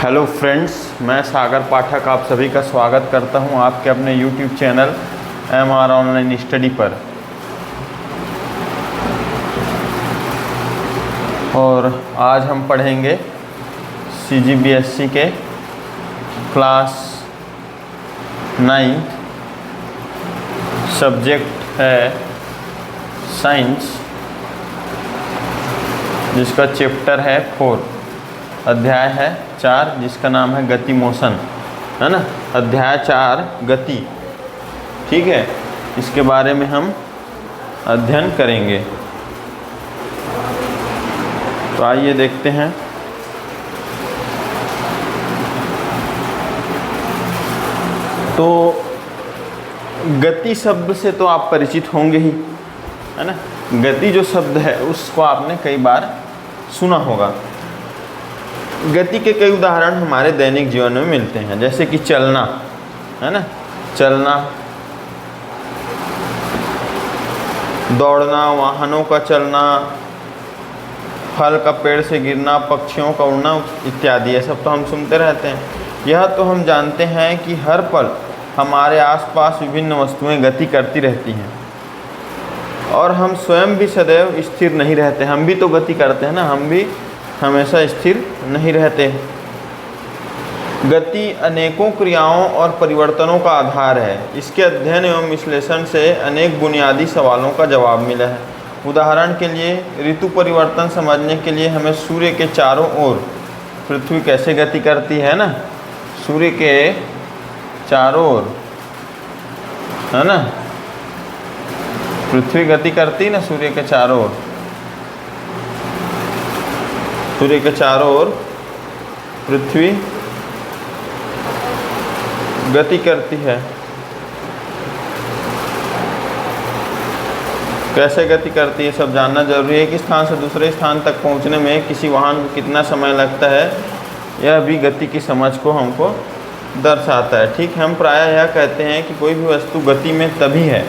Hello friends, मैं सागर पाठक आप सभी का स्वागत करता हूं आपके अपने YouTube channel MR online study पर। और आज हम पढ़ेंगे CGBSE के क्लास 9 सब्जेक्ट है साइंस, जिसका चैप्टर है 4, अध्याय है 4, जिसका नाम है गति मोशन, है ना। अध्याय 4 गति, ठीक है। इसके बारे में हम अध्ययन करेंगे। तो आइए देखते हैं। तो गति शब्द से तो आप परिचित होंगे ही, है ना। गति जो शब्द है उसको आपने कई बार सुना होगा। गति के कई उदाहरण हमारे दैनिक जीवन में मिलते हैं, जैसे कि चलना, है ना, चलना, दौड़ना, वाहनों का चलना, फल का पेड़ से गिरना, पक्षियों का उड़ना इत्यादि। ये सब तो हम सुनते रहते हैं। यह तो हम जानते हैं कि हर पल हमारे आसपास विभिन्न वस्तुएं गति करती रहती हैं और हम स्वयं भी सदैव स्थिर नहीं रहते। हम भी तो गति करते हैं ना, हम भी हमेशा स्थिर नहीं रहते। गति अनेकों क्रियाओं और परिवर्तनों का आधार है। इसके अध्ययन एवं विश्लेषण से अनेक बुनियादी सवालों का जवाब मिला है। उदाहरण के लिए ऋतु परिवर्तन समझने के लिए हमें सूर्य के चारों ओर पृथ्वी कैसे गति करती है ना, सूर्य के चारों ओर, है ना, पृथ्वी गति करती है ना सूर्य के चारों ओर। सूर्य के चारों ओर पृथ्वी गति करती है। कैसे गति करती है सब जानना जरूरी है। एक स्थान से दूसरे स्थान तक पहुंचने में किसी वाहन को कितना समय लगता है, यह भी गति की समझ को हमको दर्शाता है। ठीक है, हम प्रायः यह कहते हैं कि कोई भी वस्तु गति में तभी है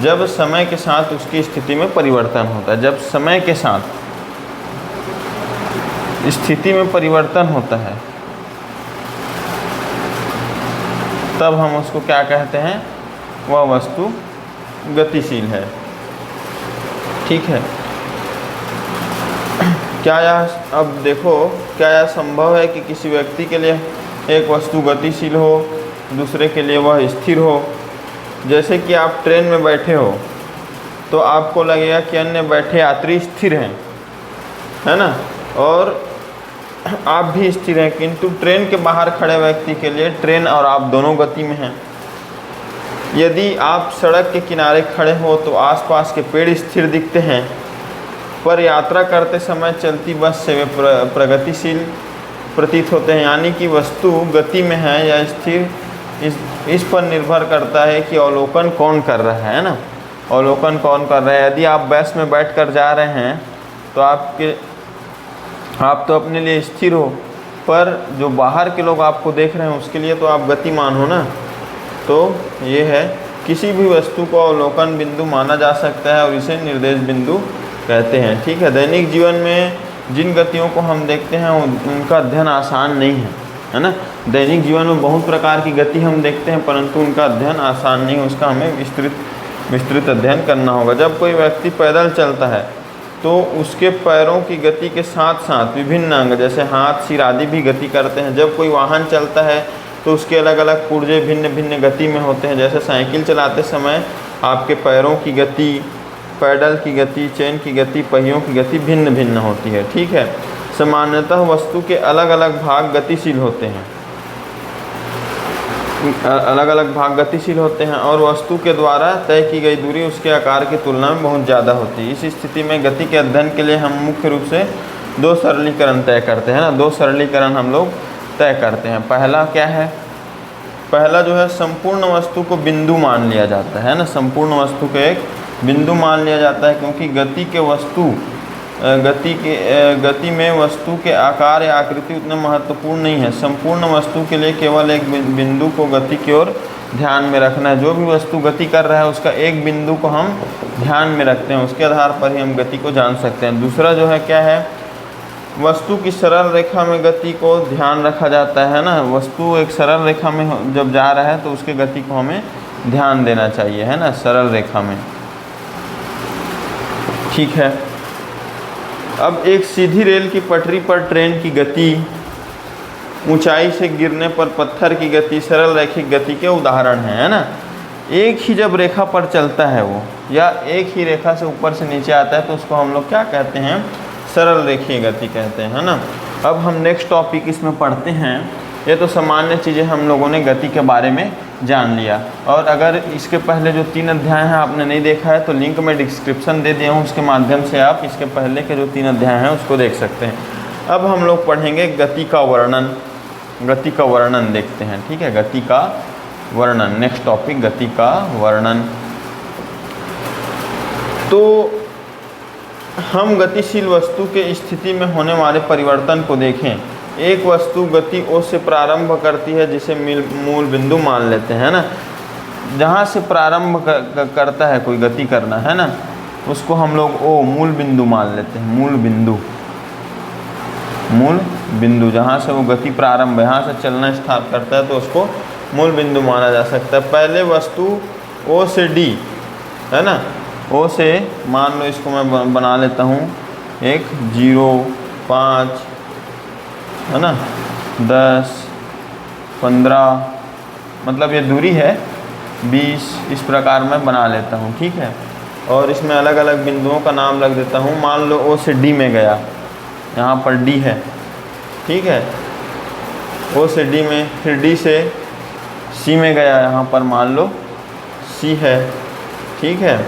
जब समय के साथ उसकी स्थिति में परिवर्तन होता है। जब समय के साथ स्थिति में परिवर्तन होता है तब हम उसको क्या कहते हैं, वह वस्तु गतिशील है। ठीक है, क्या यह, अब देखो, क्या यह संभव है कि किसी व्यक्ति के लिए एक वस्तु गतिशील हो, दूसरे के लिए वह स्थिर हो। जैसे कि आप ट्रेन में बैठे हो तो आपको लगेगा कि अन्य बैठे यात्री स्थिर हैं, है ना, और आप भी स्थिर हैं, किंतु ट्रेन के बाहर खड़े व्यक्ति के लिए ट्रेन और आप दोनों गति में हैं। यदि आप सड़क के किनारे खड़े हो तो आसपास के पेड़ स्थिर दिखते हैं, पर यात्रा करते समय चलती बस से वे प्रगतिशील प्रतीत होते हैं। यानी कि वस्तु गति में है या स्थिर, इस पर निर्भर करता है कि अवलोकन कौन कर रहा है ना, अवलोकन कौन कर रहा है। यदि आप बस में बैठकर जा रहे हैं तो आप तो अपने लिए स्थिर हो, पर जो बाहर के लोग आपको देख रहे हैं उसके लिए तो आप गतिमान हो ना। तो ये है, किसी भी वस्तु को अवलोकन बिंदु माना जा सकता है और इसे निर्देश बिंदु कहते हैं। ठीक है, दैनिक जीवन में जिन गतियों को हम देखते हैं उनका अध्ययन आसान नहीं है ना। दैनिक जीवन में बहुत प्रकार की गति हम देखते हैं, परंतु उनका अध्ययन आसान नहीं है, उसका हमें विस्तृत अध्ययन करना होगा। जब कोई व्यक्ति पैदल चलता है तो उसके पैरों की गति के साथ साथ विभिन्न अंग जैसे हाथ, सिर आदि भी गति करते हैं। जब कोई वाहन चलता है तो उसके अलग अलग पुर्जे भिन्न भिन्न गति में होते हैं। जैसे साइकिल चलाते समय आपके पैरों की गति, पैडल की गति, चेन की गति, पहियों की गति भिन्न भिन्न होती है। ठीक है, सामान्यतः वस्तु के अलग अलग भाग गतिशील होते हैं, अलग अलग भाग गतिशील होते हैं और वस्तु के द्वारा तय की गई दूरी उसके आकार की तुलना में बहुत ज़्यादा होती है। इस स्थिति में गति के अध्ययन के लिए हम मुख्य रूप से 2 सरलीकरण तय करते हैं ना, 2 सरलीकरण हम लोग तय करते हैं। पहला क्या है, पहला जो है संपूर्ण वस्तु को बिंदु मान लिया जाता है ना, संपूर्ण वस्तु को एक बिंदु मान लिया जाता है, क्योंकि गति में वस्तु के आकार या आकृति उतने महत्वपूर्ण नहीं है। संपूर्ण वस्तु के लिए केवल एक बिंदु को गति की ओर ध्यान में रखना है। जो भी वस्तु गति कर रहा है उसका एक बिंदु को हम ध्यान में रखते हैं, उसके आधार पर ही हम गति को जान सकते हैं। दूसरा जो है क्या है, वस्तु की सरल रेखा में गति को ध्यान रखा जाता है ना, वस्तु एक सरल रेखा में जब जा रहा है तो उसके गति को हमें ध्यान देना चाहिए, है ना, सरल रेखा में। ठीक है। अब एक सीधी रेल की पटरी पर ट्रेन की गति, ऊंचाई से गिरने पर पत्थर की गति सरल रैखिक गति के उदाहरण है ना। एक ही जब रेखा पर चलता है वो, या एक ही रेखा से ऊपर से नीचे आता है तो उसको हम लोग क्या कहते हैं, सरल रेखीय गति कहते हैं, है ना। अब हम नेक्स्ट टॉपिक इसमें पढ़ते हैं। ये तो सामान्य चीज़ें हम लोगों ने गति के बारे में जान लिया, और अगर इसके पहले जो 3 अध्याय हैं आपने नहीं देखा है तो लिंक में डिस्क्रिप्शन दे दिया हूँ, उसके माध्यम से आप इसके पहले के जो 3 अध्याय हैं उसको देख सकते हैं। अब हम लोग पढ़ेंगे गति का वर्णन, गति का वर्णन देखते हैं। ठीक है, गति का वर्णन, नेक्स्ट टॉपिक गति का वर्णन। तो हम गतिशील वस्तु के स्थिति में होने वाले परिवर्तन को देखें। एक वस्तु गति O से प्रारंभ करती है जिसे मूल बिंदु मान लेते हैं ना। जहाँ से प्रारंभ करता है कोई गति करना, है ना, उसको हम लोग O मूल बिंदु मान लेते हैं। मूल बिंदु, मूल बिंदु जहाँ से वो गति प्रारंभ, यहाँ से चलना स्टार्ट करता है तो उसको मूल बिंदु माना जा सकता है। पहले वस्तु O से D, है ना, O से मान लो, इसको मैं बना लेता हूँ 1, 0, 5, है ना, 10, 15, मतलब ये दूरी है 20, इस प्रकार मैं बना लेता हूँ। ठीक है, और इसमें अलग अलग बिंदुओं का नाम रख देता हूँ। मान लो O से D में गया, यहाँ पर D है। ठीक है, O से D में, फिर D से C में गया, यहाँ पर मान लो C है। ठीक है,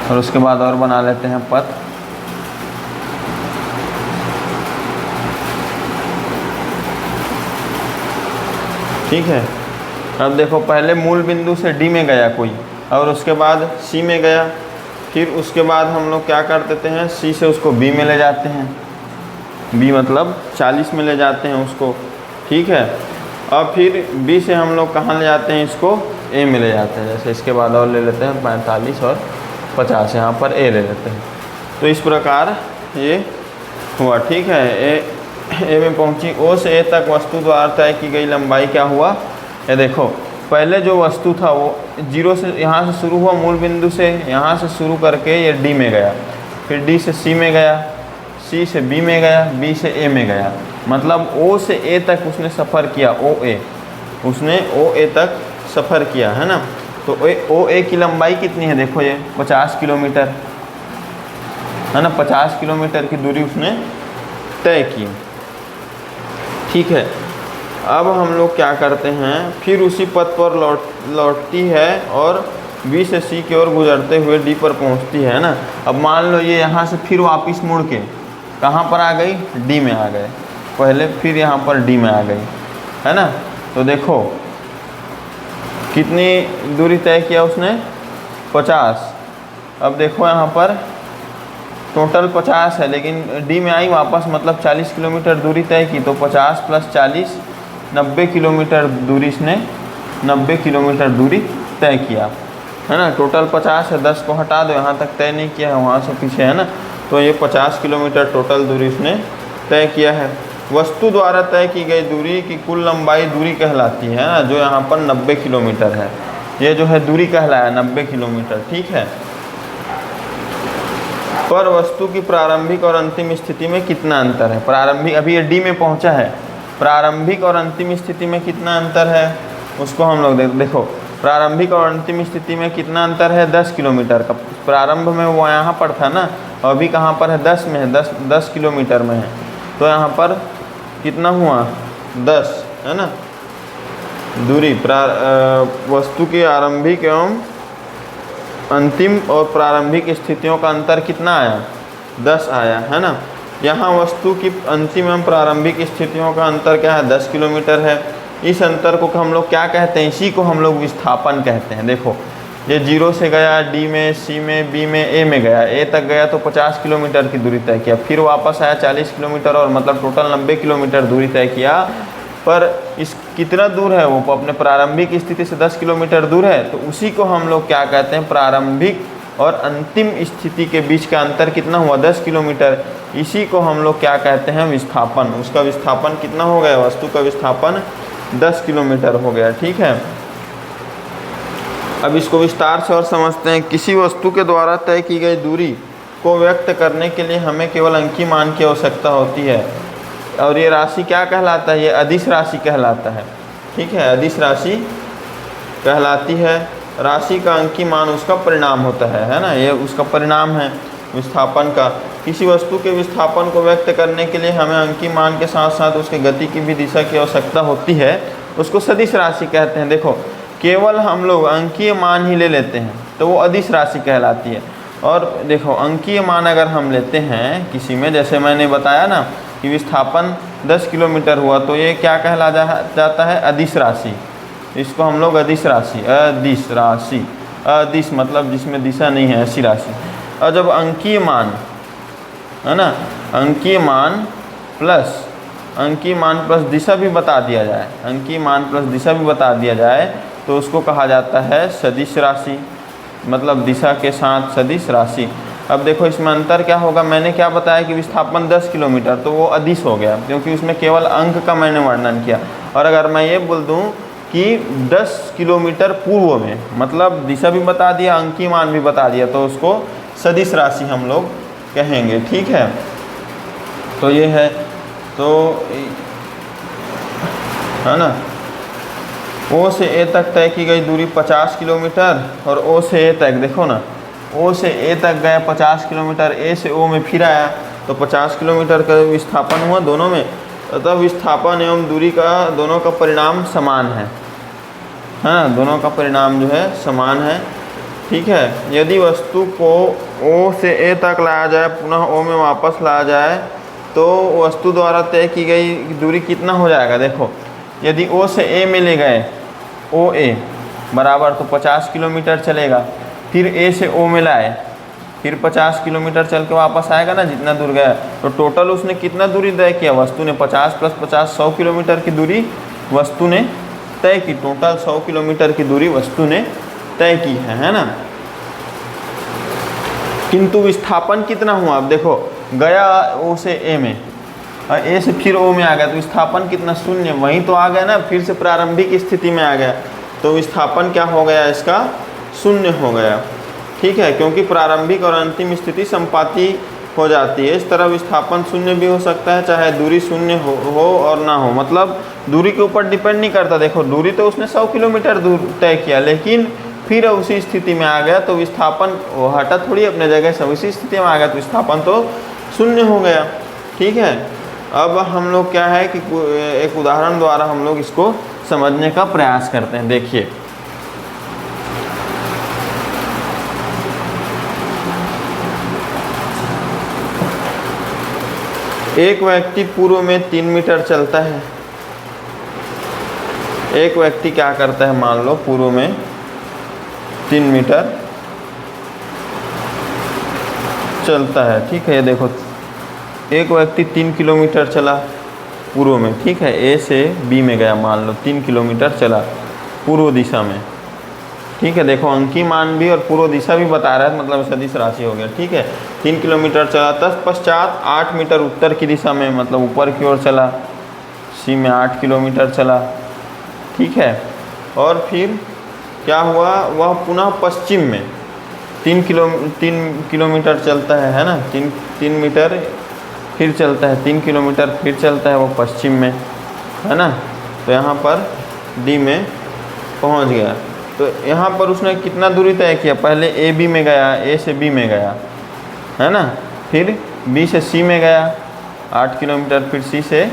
और उसके बाद और बना लेते हैं पथ। ठीक है, अब देखो पहले मूल बिंदु से D में गया कोई, और उसके बाद C में गया, फिर उसके बाद हम लोग क्या कर देते हैं, C से उसको B में ले जाते हैं। B मतलब 40 में ले जाते हैं उसको। ठीक है, अब फिर B से हम लोग कहाँ ले जाते हैं, इसको A में ले जाते हैं। जैसे इसके बाद और ले लेते हैं 45 और 50, यहाँ पर A ले लेते हैं। तो इस प्रकार ये हुआ। ठीक है, A में पहुँची। O से A तक वस्तु द्वारा तय की गई लंबाई क्या हुआ, ये देखो पहले जो वस्तु था वो 0 से यहाँ से शुरू हुआ, मूल बिंदु से यहाँ से शुरू करके ये D में गया, फिर D से C में गया, C से B में गया, B से A में गया। मतलब O से A तक उसने सफ़र किया, OA, उसने OA तक सफ़र किया, है ना। तो OA की लंबाई कितनी है, देखो ये 50 किलोमीटर, है ना, 50 किलोमीटर की दूरी उसने तय की। ठीक है, अब हम लोग क्या करते हैं, फिर उसी पथ पर लौटती है और B से C की ओर गुजरते हुए D पर पहुंचती है ना। अब मान लो ये यहाँ से फिर वापस मुड़ के कहाँ पर आ गई, D में आ गए पहले, फिर यहाँ पर D में आ गई, है ना। तो देखो कितनी दूरी तय किया उसने, 50। अब देखो यहाँ पर टोटल 50 है, लेकिन D में आई वापस, मतलब 40 किलोमीटर दूरी तय की। तो 50 + 40 90 किलोमीटर दूरी, इसने 90 किलोमीटर दूरी तय किया, है ना। टोटल 50 है, 10 को हटा दो, यहाँ तक तय नहीं किया है, वहाँ से पीछे, है ना। तो ये 50 किलोमीटर टोटल दूरी इसने तय किया है। वस्तु द्वारा तय की गई दूरी की कुल लंबाई दूरी कहलाती है ना, जो यहाँ पर 90 किलोमीटर है। ये जो है दूरी कहलाया 90 किलोमीटर। ठीक है, पर वस्तु की प्रारंभिक और अंतिम स्थिति में कितना अंतर है। प्रारंभिक, अभी ये D में पहुंचा है, प्रारंभिक और अंतिम स्थिति में कितना अंतर है उसको हम लोग देखो। प्रारंभिक और अंतिम स्थिति में कितना अंतर है, 10 किलोमीटर का। प्रारंभ में वो यहाँ पर था ना, और अभी कहाँ पर है, 10 में है, 10 किलोमीटर में है। तो यहाँ पर कितना हुआ, 10, है ना। दूरी वस्तु की आरंभिक एवं अंतिम और प्रारंभिक स्थितियों का अंतर कितना आया, 10 आया, है ना। यहाँ वस्तु की अंतिम एवं प्रारंभिक स्थितियों का अंतर क्या है, 10 किलोमीटर है। इस अंतर को हम लोग क्या कहते हैं, इसी को हम लोग विस्थापन कहते हैं। देखो ये 0 से गया, D में, C में, B में, A में गया, A तक गया तो 50 किलोमीटर की दूरी तय किया, फिर वापस आया 40 किलोमीटर, और मतलब टोटल 90 किलोमीटर दूरी तय किया। पर इस कितना दूर है, वो अपने प्रारंभिक स्थिति से 10 किलोमीटर दूर है। तो उसी को हम लोग क्या कहते हैं, प्रारंभिक और अंतिम स्थिति के बीच का अंतर कितना हुआ 10 किलोमीटर। इसी को हम लोग क्या कहते हैं विस्थापन। उसका विस्थापन कितना हो गया, वस्तु का विस्थापन 10 किलोमीटर हो गया। ठीक है, अब इसको विस्तार से और समझते हैं। किसी वस्तु के द्वारा तय की गई दूरी को व्यक्त करने के लिए हमें केवल अंकीय मान की आवश्यकता होती है, और ये राशि क्या कहलाता है, ये अदिश राशि कहलाता है। ठीक है, अदिश राशि कहलाती है। राशि का अंकीय मान उसका परिणाम होता है ना, ये उसका परिणाम है विस्थापन का। किसी वस्तु के विस्थापन को व्यक्त करने के लिए हमें अंकीय मान के साथ साथ उसके गति की भी दिशा की आवश्यकता होती है, उसको सदिश राशि कहते हैं। देखो, केवल हम लोग अंकीय मान ही ले लेते हैं तो वो अदिश राशि कहलाती है। और देखो, अंकीय मान अगर हम लेते हैं किसी में, जैसे मैंने बताया ना कि विस्थापन 10 किलोमीटर हुआ, तो ये क्या कहला जाता है, अदिश राशि। इसको हम लोग अदिश राशि, अदिश राशि, अदिश मतलब जिसमें दिशा नहीं है, ऐसी राशि। और जब अंकीय मान है ना, अंकीय मान प्लस दिशा भी बता दिया जाए, अंकीय मान प्लस दिशा भी बता दिया जाए, तो उसको कहा जाता है सदिश राशि, मतलब दिशा के साथ सदिश राशि। अब देखो इसमें अंतर क्या होगा, मैंने क्या बताया कि विस्थापन 10 किलोमीटर, तो वो अदिश हो गया क्योंकि उसमें केवल अंक का मैंने वर्णन किया। और अगर मैं ये बोल दूं कि 10 किलोमीटर पूर्व में, मतलब दिशा भी बता दिया, अंकीय मान भी बता दिया, तो उसको सदिश राशि हम लोग कहेंगे। ठीक है, तो ये है, तो है ना, ओ से ए तक तय की गई दूरी 50 किलोमीटर, और ओ से ए तक, देखो ना, ओ से ए तक गया 50 किलोमीटर, ए से ओ में फिर आया तो 50 किलोमीटर का विस्थापन हुआ दोनों में। अतः विस्थापन एवं दूरी का दोनों का परिणाम समान है, हाँ, दोनों का परिणाम जो है समान है। ठीक है, यदि वस्तु को ओ से ए तक लाया जाए, पुनः ओ में वापस लाया जाए, तो वस्तु द्वारा तय की गई दूरी कितना हो जाएगा। देखो, यदि ओ से ए में ले गए, ओ ए बराबर, तो 50 किलोमीटर चलेगा। फिर ए से ओ में लाए, फिर 50 किलोमीटर चल के वापस आएगा ना, जितना दूर गया। तो टोटल उसने कितना दूरी तय किया, वस्तु ने 50 + 50 100 किलोमीटर की दूरी वस्तु ने तय की। टोटल 100 किलोमीटर की दूरी वस्तु ने तय की है ना। किंतु विस्थापन कितना हुआ, अब देखो, गया ओ से ए में और ए से फिर ओ में आ गया, तो विस्थापन कितना, शून्य। वहीं तो आ गया ना, फिर से प्रारंभिक स्थिति में आ गया, तो विस्थापन क्या हो गया, इसका शून्य हो गया। ठीक है, क्योंकि प्रारंभिक और अंतिम स्थिति संपाती हो जाती है। इस तरह विस्थापन शून्य भी हो सकता है, चाहे दूरी शून्य हो और ना हो, मतलब दूरी के ऊपर डिपेंड नहीं करता। देखो, दूरी तो उसने 100 किलोमीटर दूर तय किया, लेकिन फिर उसी स्थिति में आ गया, तो विस्थापन वो हटा थोड़ी अपने जगह से, उसी स्थिति में आ गया, तो विस्थापन तो शून्य हो गया। ठीक है, अब हम लोग क्या है कि एक उदाहरण द्वारा हम लोग इसको समझने का प्रयास करते हैं। देखिए, एक व्यक्ति पूर्व में 3 मीटर चलता है। एक व्यक्ति क्या करता है, मान लो पूर्व में 3 मीटर चलता है। ठीक है, ये देखो, एक व्यक्ति 3 किलोमीटर चला पूर्व में। ठीक है, ए से बी में गया, मान लो 3 किलोमीटर चला पूर्व दिशा में। ठीक है, देखो, अंकीय मान भी और पूर्व दिशा भी बता रहा है, मतलब सदिश राशि हो गया। ठीक है, 3 किलोमीटर चला, तत्पश्चात 8 मीटर उत्तर की दिशा में, मतलब ऊपर की ओर चला, सी में 8 किलोमीटर चला। ठीक है, और फिर क्या हुआ, वह पुनः पश्चिम में 3 किलोमीटर चलता है ना, 3 मीटर फिर चलता है, 3 किलोमीटर फिर चलता है वो पश्चिम में, है ना। तो यहाँ पर डी में पहुँच गया। तो यहाँ पर उसने कितना दूरी तय किया, पहले ए बी में गया, ए से बी में गया, है ना, फिर बी से सी में गया 8 किलोमीटर, फिर सी से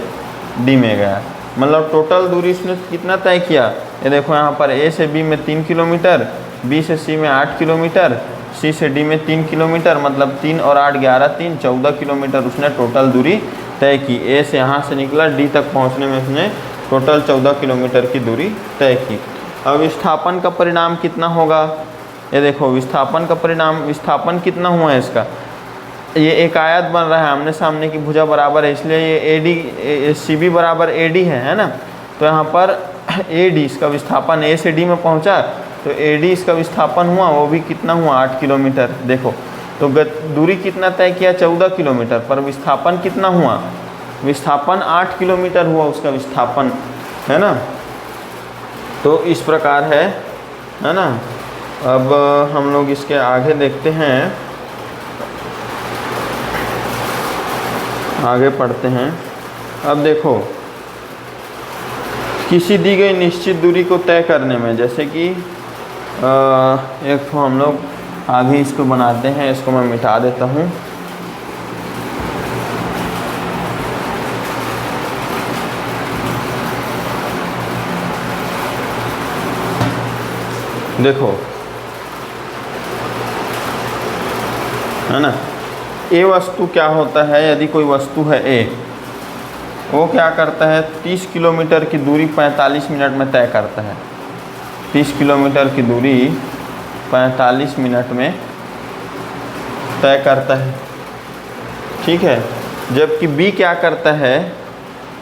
डी में गया, मतलब टोटल दूरी उसने कितना तय किया। ये देखो, यहाँ पर ए से बी में 3 किलोमीटर, बी से सी में 8 किलोमीटर, सी से डी में 3 किलोमीटर, मतलब 3 और 8 11 3 14 किलोमीटर उसने टोटल दूरी तय की। ए से यहाँ से निकला, डी तक पहुँचने में उसने टोटल 14 किलोमीटर की दूरी तय की। अब विस्थापन का परिणाम कितना होगा, ये देखो, विस्थापन का परिणाम, विस्थापन कितना हुआ है इसका, ये एक आयत बन रहा है, आमने सामने की भुजा बराबर है, इसलिए ये AD CB बराबर AD है ना। तो यहाँ पर AD, इसका विस्थापन ए से डी में पहुँचा, तो AD इसका विस्थापन हुआ, वो भी कितना हुआ 8 किलोमीटर। देखो तो दूरी कितना तय किया 14 किलोमीटर, पर विस्थापन कितना हुआ, विस्थापन 8 किलोमीटर हुआ उसका विस्थापन, है ना। तो इस प्रकार है ना। अब हम लोग इसके आगे देखते हैं, आगे पढ़ते हैं। अब देखो किसी दी गई निश्चित दूरी को तय करने में, जैसे कि एक तो हम लोग आगे इसको बनाते हैं, इसको मैं मिटा देता हूँ। देखो है ना, ए वस्तु क्या होता है, यदि कोई वस्तु है ए, वो क्या करता है 30 किलोमीटर की दूरी 45 मिनट में तय करता है। 30 किलोमीटर की दूरी 45 मिनट में तय करता है, ठीक है। जबकि बी क्या करता है,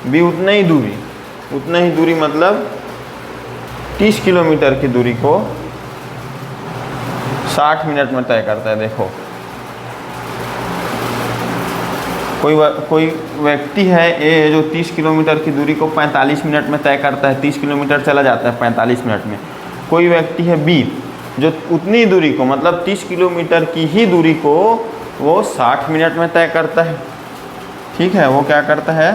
बी उतना ही दूरी मतलब 30 किलोमीटर की दूरी को 60 मिनट में तय करता है। देखो कोई व्यक्ति है ए जो 30 किलोमीटर की दूरी को 45 मिनट में तय करता है, 30 किलोमीटर चला जाता है 45 मिनट में। कोई व्यक्ति है बी जो उतनी दूरी को मतलब 30 किलोमीटर की ही दूरी को वो 60 मिनट में तय करता है, ठीक है। वो क्या करता है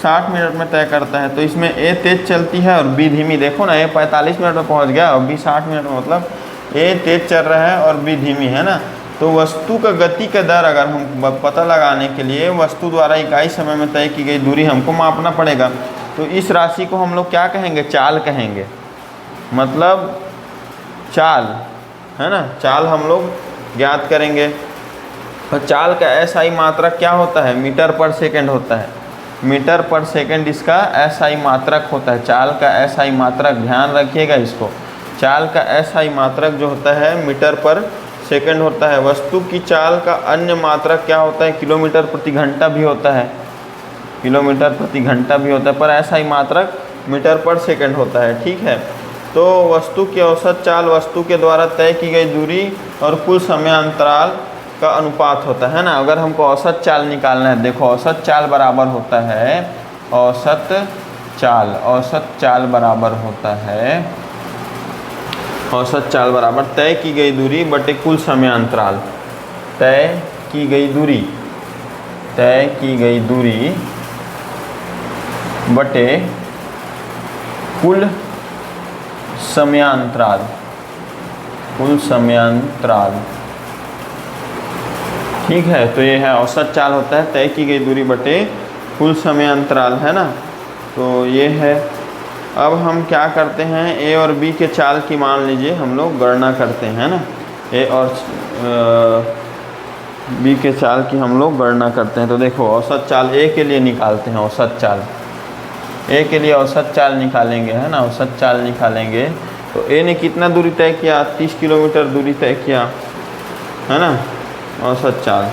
60 मिनट में तय करता है। तो इसमें ए तेज़ चलती है और बी धीमी। देखो ना, ए 45 मिनट में पहुंच गया और बी 60 मिनट में, मतलब ए तेज़ चल रहा है और बी धीमी, है ना। तो वस्तु का गति का दर अगर हम पता लगाने के लिए वस्तु द्वारा इकाई समय में तय की गई दूरी हमको मापना पड़ेगा। तो इस राशि को हम लोग क्या कहेंगे, चाल कहेंगे, मतलब चाल, है ना। चाल हम लोग ज्ञात करेंगे। तो चाल का SI मात्रक क्या होता है, मीटर पर सेकंड होता है। मीटर पर सेकंड इसका SI मात्रक होता है। चाल का SI मात्रक, ध्यान रखिएगा इसको, चाल का SI मात्रक जो होता है मीटर पर सेकंड होता है। वस्तु की चाल का अन्य मात्रक क्या होता है, किलोमीटर प्रति घंटा भी होता है, किलोमीटर प्रति घंटा भी होता है, पर SI मात्रक मीटर पर सेकंड होता है, ठीक है। तो वस्तु की औसत चाल वस्तु के द्वारा तय की गई दूरी और कुल समयांतराल का अनुपात होता है ना। अगर हमको औसत चाल निकालना है, देखो औसत चाल बराबर होता है, औसत चाल बराबर होता है, औसत चाल बराबर तय की गई दूरी बटे कुल समयांतराल। तय की गई दूरी बटे कुल समयांतराल, ठीक है। तो ये है औसत चाल होता है तय की गई दूरी बटे कुल समयांतराल, है ना। तो ये है। अब हम क्या करते हैं, ए और बी के चाल की मान लीजिए हम लोग गणना करते हैं ना। ए और बी के चाल की हम लोग गणना करते हैं। तो देखो औसत चाल ए के लिए निकालते हैं, औसत चाल ए के लिए औसत चाल निकालेंगे, है ना। औसत चाल निकालेंगे तो ए ने कितना दूरी तय किया, 30 किलोमीटर दूरी तय किया, है ना। औसत चाल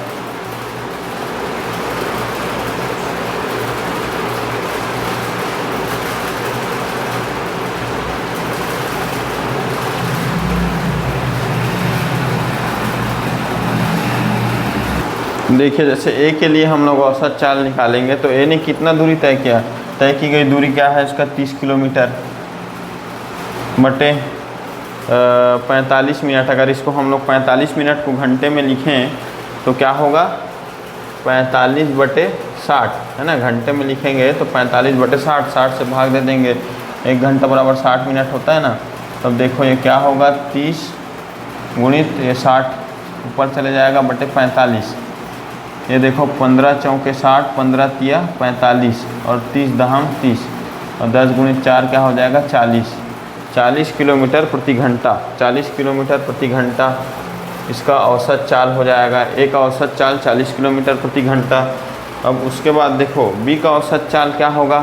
देखिए, जैसे ए के लिए हम लोग औसत चाल निकालेंगे तो ए ने कितना दूरी तय किया, तय की गई दूरी क्या है इसका 30 किलोमीटर बटे 45 मिनट। अगर इसको हम लोग 45 मिनट को घंटे में लिखें तो क्या होगा 45 बटे 60, है ना। घंटे में लिखेंगे तो 45 बटे 60, 60 से भाग दे देंगे, 1 घंटा बराबर 60 मिनट होता है ना। तब देखो ये क्या होगा 30 गुणित ये 60 ऊपर चले जाएगा बटे 45। ये देखो 15 चौके 60, 15 तिया 45 और 30 दहम 30 और 10 गुणित 4 क्या हो जाएगा 40 किलोमीटर प्रति घंटा। 40 किलोमीटर प्रति घंटा इसका औसत चाल हो जाएगा। एक औसत चाल 40 किलोमीटर प्रति घंटा। अब उसके बाद देखो बी का औसत चाल क्या होगा,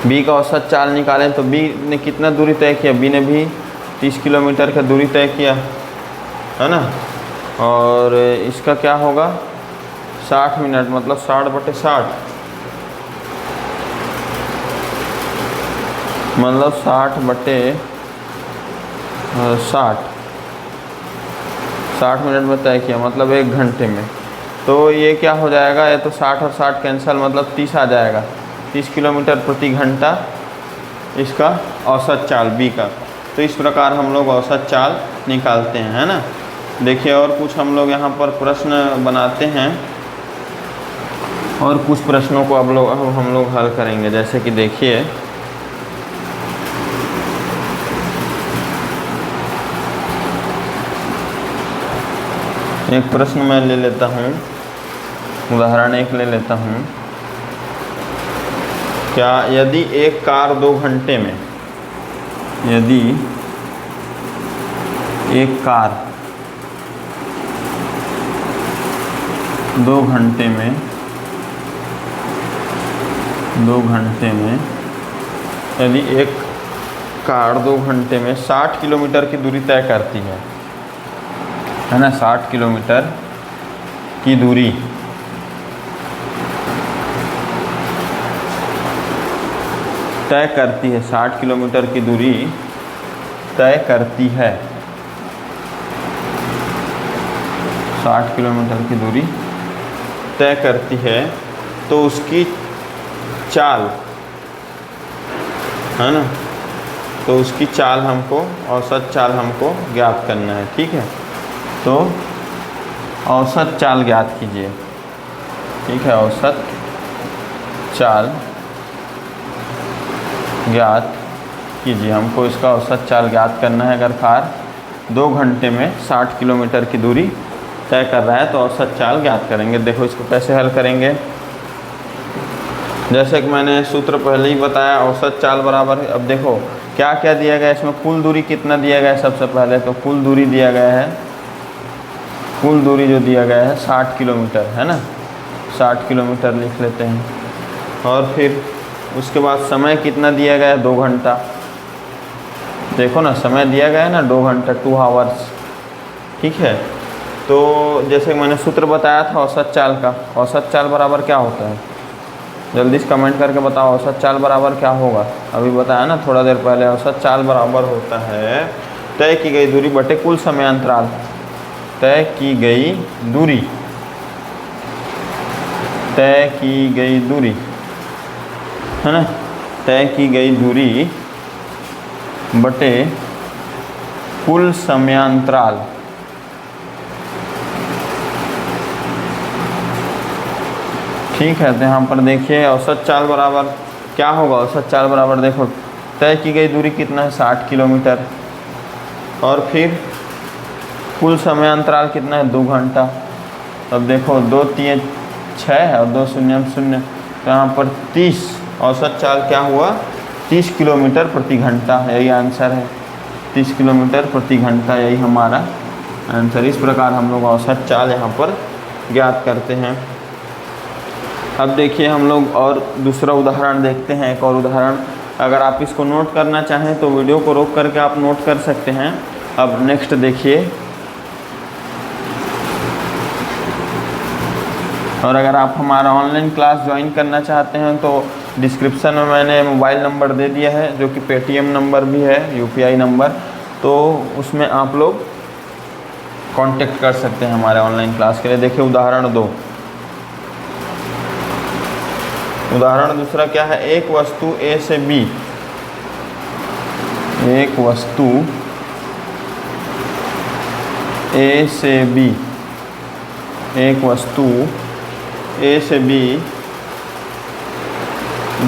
बी का औसत चाल निकालें तो बी ने कितना दूरी तय किया, बी ने भी 30 किलोमीटर का दूरी तय किया, है ना। और इसका क्या होगा 60 मिनट मतलब 60 बटे 60 मतलब 60 बटे 60 मिनट में तय किया, मतलब 1 घंटे में। तो ये क्या हो जाएगा, ये तो 60 और 60 कैंसल, मतलब 30 आ जाएगा। 30 किलोमीटर प्रति घंटा इसका औसत चाल बी का। तो इस प्रकार हम लोग औसत चाल निकालते हैं, है ना। देखिए और कुछ हम लोग यहाँ पर प्रश्न बनाते हैं, और कुछ प्रश्नों को अब हम लोग हल करेंगे। जैसे कि देखिए एक प्रश्न मैं ले लेता हूँ, उदाहरण एक ले लेता हूँ। क्या यदि एक कार 2 घंटे में, यदि एक कार 2 घंटे में 2 घंटे में यदि एक कार 2 घंटे में 60 किलोमीटर की दूरी तय करती है ना, 60 किलोमीटर की दूरी तय करती है, 60 किलोमीटर की दूरी तय करती है, 60 किलोमीटर की दूरी तय करती है, तो उसकी चाल, है ना, तो उसकी चाल हमको, औसत चाल हमको ज्ञात करना है। ठीक है, तो औसत चाल ज्ञात कीजिए। ठीक है, औसत चाल ज्ञात कीजिए। हमको इसका औसत चाल ज्ञात करना है। अगर कार 2 घंटे में 60 किलोमीटर की दूरी तय कर रहा है तो औसत चाल ज्ञात करेंगे। देखो इसको कैसे हल करेंगे। जैसे कि मैंने सूत्र पहले ही बताया, औसत चाल बराबर, अब देखो क्या क्या दिया गया है इसमें, कुल दूरी कितना दिया गया है। सबसे पहले तो कुल दूरी दिया गया है, कुल दूरी जो दिया गया है 60 किलोमीटर, है ना, 60 किलोमीटर लिख लेते हैं। और फिर उसके बाद समय कितना दिया गया है, 2 घंटा। देखो ना समय दिया गया है ना 2 घंटा, 2 आवर्स। ठीक है, तो जैसे मैंने सूत्र बताया था औसत चाल का, औसत चाल बराबर क्या होता है, जल्दी से कमेंट करके बताओ औसत चाल बराबर क्या होगा। अभी बताया ना थोड़ा देर पहले, औसत चाल बराबर होता है तय की गई दूरी बटे कुल समय अंतराल। तय की गई दूरी, तय की गई दूरी, है ना, तय की गई दूरी बटे कुल समयांतराल। ठीक है, तो यहाँ पर देखिए औसत चाल बराबर क्या होगा। औसत चाल बराबर देखो तय की गई दूरी कितना है, 60 किलोमीटर, और फिर कुल समय अंतराल कितना है, 2 घंटा। अब देखो 2 3 6 और 2 0 0, तो यहाँ पर 30, औसत चाल क्या हुआ, 30 किलोमीटर प्रति घंटा। यही आंसर है, 30 किलोमीटर प्रति घंटा, यही हमारा आंसर। इस प्रकार हम लोग औसत चाल यहाँ पर ज्ञात करते हैं। अब देखिए हम लोग और दूसरा उदाहरण देखते हैं। एक और उदाहरण, अगर आप इसको नोट करना चाहें तो वीडियो को रोक करके आप नोट कर सकते हैं। अब नेक्स्ट देखिए, और अगर आप हमारा ऑनलाइन क्लास ज्वाइन करना चाहते हैं तो डिस्क्रिप्शन में मैंने मोबाइल नंबर दे दिया है, जो कि पेटीएम नंबर भी है, यूपीआई नंबर, तो उसमें आप लोग कांटेक्ट कर सकते हैं हमारे ऑनलाइन क्लास के लिए। देखिए उदाहरण 2, उदाहरण दूसरा क्या है, एक वस्तु ए से बी, एक वस्तु ए से बी, एक वस्तु ए से बी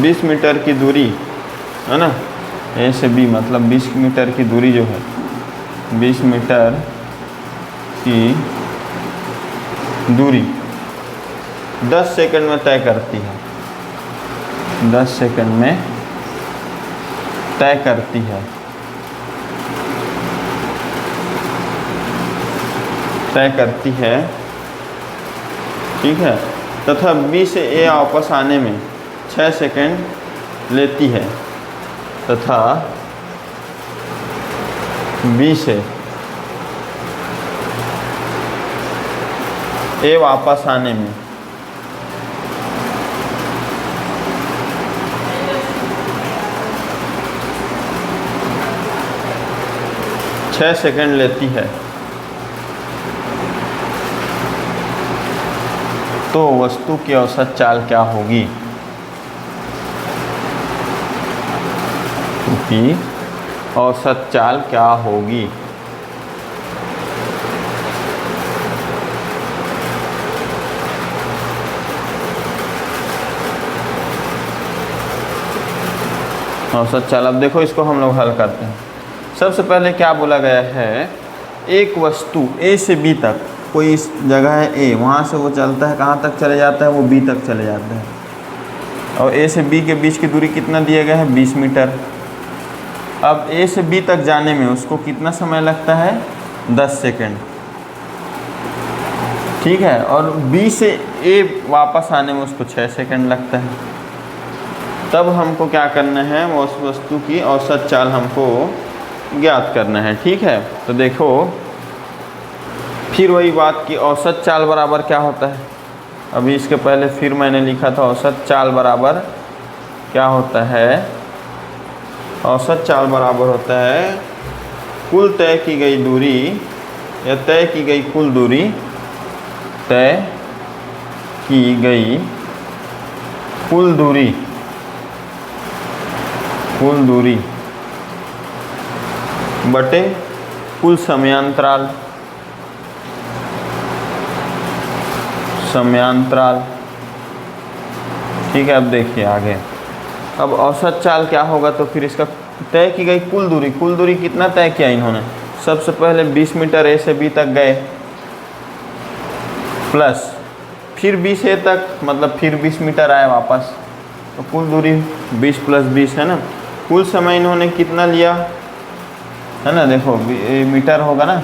20 मीटर की दूरी, है ना, ए से बी मतलब 20 मीटर की दूरी जो है, 20 मीटर की दूरी 10 सेकंड में तय करती है, 10 सेकंड में तय करती है, तय करती है। ठीक है, तथा बी से ए वापस आने में 6 सेकंड लेती है, तथा बी से ए वापस आने में 6 सेकंड लेती है तो वस्तु की औसत चाल क्या होगी? की औसत चाल क्या होगी? औसत चाल, अब देखो इसको हम लोग हल करते हैं। सबसे पहले क्या बोला गया है, एक वस्तु ए से बी तक, कोई इस जगह है ए, वहाँ से वो चलता है, कहाँ तक चले जाता है, वो बी तक चले जाता है, और ए से बी के बीच की दूरी कितना दिया गया है, 20 मीटर। अब ए से बी तक जाने में उसको कितना समय लगता है, 10 सेकंड, ठीक है। और बी से ए वापस आने में उसको 6 सेकंड लगता है। तब हमको क्या करना है, उस वस्तु की औसत चाल हमको ज्ञात करना है, ठीक है। तो देखो फिर वही बात की औसत चाल बराबर क्या होता है, अभी इसके पहले फिर मैंने लिखा था औसत चाल बराबर क्या होता है, औसत चाल बराबर होता है कुल तय की गई दूरी या तय की गई कुल दूरी, तय की गई कुल दूरी, कुल दूरी बटे कुल समयांतराल, समयांतराल, ठीक है। अब देखिए आगे, अब औसत चाल क्या होगा, तो फिर इसका तय की गई कुल दूरी, कुल दूरी कितना तय किया इन्होंने, सबसे पहले 20 मीटर ए से बी तक गए, प्लस फिर 20 ए तक, मतलब फिर 20 मीटर आए वापस, तो कुल दूरी 20 + 20 है ना। कुल समय इन्होंने कितना लिया है ना, देखो मीटर होगा ना,